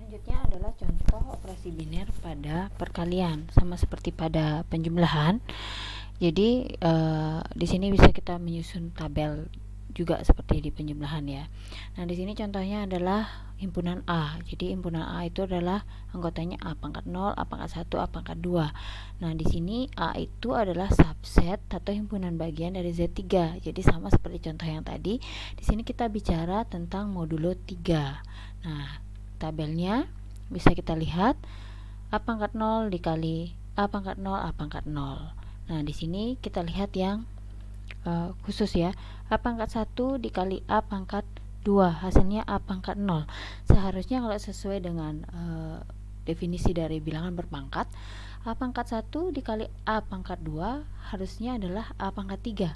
Selanjutnya adalah contoh operasi biner pada perkalian, sama seperti pada penjumlahan. Jadi di sini bisa kita menyusun tabel juga seperti di penjumlahan ya. Nah, di sini contohnya adalah himpunan A. Jadi himpunan A itu adalah anggotanya A pangkat 0, A pangkat 1, A pangkat 2. Nah, di sini A itu adalah subset atau himpunan bagian dari Z3. Jadi sama seperti contoh yang tadi. Di sini kita bicara tentang modulo 3. Nah, tabelnya bisa kita lihat A pangkat 0 dikali A pangkat 0, A pangkat 0. Nah, di sini kita lihat yang khusus ya. A pangkat 1 dikali A pangkat 2, hasilnya A pangkat 0. Seharusnya kalau sesuai dengan definisi dari bilangan berpangkat, A pangkat 1 dikali A pangkat 2 harusnya adalah A pangkat 3.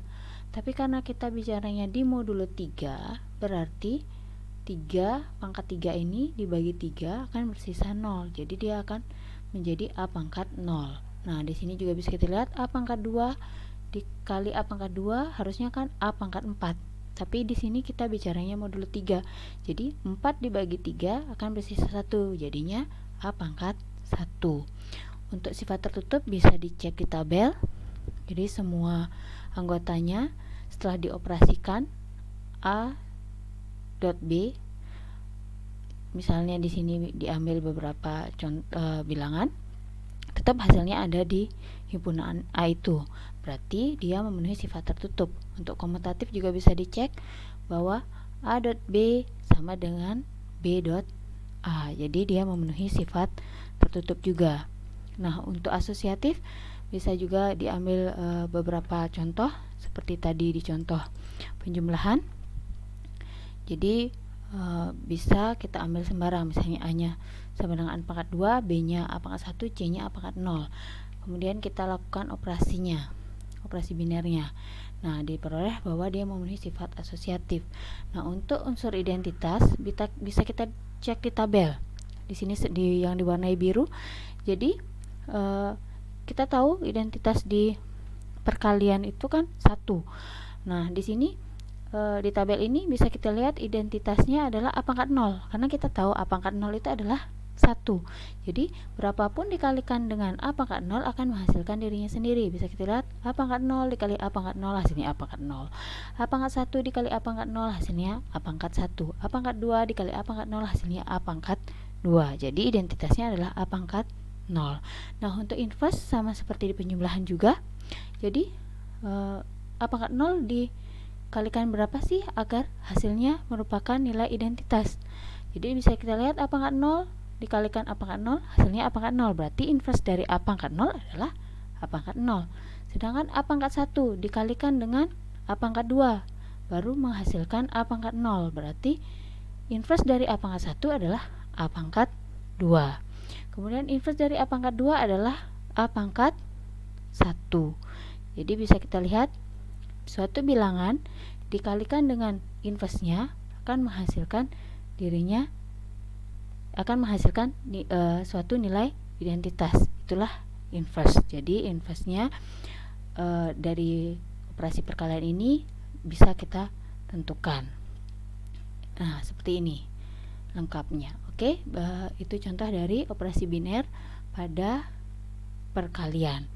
Tapi karena kita bicaranya di modulo 3, berarti 3 pangkat 3 ini dibagi 3 akan bersisa 0. Jadi dia akan menjadi A pangkat 0. Nah, di sini juga bisa kita lihat A pangkat 2 dikali A pangkat 2 harusnya kan A pangkat 4. Tapi di sini kita bicaranya modulo 3. Jadi 4 dibagi 3 akan bersisa 1. Jadinya A pangkat 1. Untuk sifat tertutup bisa dicek di tabel. Jadi semua anggotanya setelah dioperasikan A dot B, misalnya di sini diambil beberapa bilangan, tetap hasilnya ada di himpunan A itu. Berarti dia memenuhi sifat tertutup. Untuk komutatif juga bisa dicek bahwa A dot B sama dengan B dot A. Jadi dia memenuhi sifat tertutup juga. Nah, untuk asosiatif bisa juga diambil beberapa contoh seperti tadi di contoh penjumlahan. Jadi bisa kita ambil sembarang, misalnya A-nya sama dengan A pangkat 2, B-nya A pangkat 1, C-nya A pangkat 0. Kemudian kita lakukan operasinya, operasi binernya. Nah, diperoleh bahwa dia memenuhi sifat asosiatif. Nah, untuk unsur identitas bisa kita cek di tabel. Di sini yang diwarnai biru. Jadi kita tahu identitas di perkalian itu kan 1. Nah, di sini di tabel ini bisa kita lihat identitasnya adalah A pangkat 0, karena kita tahu A pangkat 0 itu adalah 1. Jadi berapapun dikalikan dengan A pangkat 0 akan menghasilkan dirinya sendiri. Bisa kita lihat A pangkat 0 dikali A pangkat 0 hasilnya A pangkat 0. A pangkat 1 dikali A pangkat 0 hasilnya A pangkat 1. A pangkat 2 dikali A pangkat 0 hasilnya A pangkat 2. Jadi identitasnya adalah A pangkat 0. Nah, untuk inverse sama seperti di penjumlahan juga. Jadi A pangkat 0 dikalikan berapa sih agar hasilnya merupakan nilai identitas. Jadi bisa kita lihat A pangkat 0 dikalikan A pangkat 0 hasilnya A pangkat 0. Berarti inverse dari A pangkat 0 adalah A pangkat 0. Sedangkan A pangkat 1 dikalikan dengan A pangkat 2 baru menghasilkan A pangkat 0. Berarti inverse dari A pangkat 1 adalah A pangkat 2. Kemudian inverse dari A pangkat 2 adalah A pangkat 1. Jadi bisa kita lihat suatu bilangan dikalikan dengan inverse-nya akan menghasilkan suatu nilai identitas. Itulah inverse. Jadi inverse-nya dari operasi perkalian ini bisa kita tentukan. Nah, seperti ini lengkapnya. Oke, itu contoh dari operasi biner pada perkalian.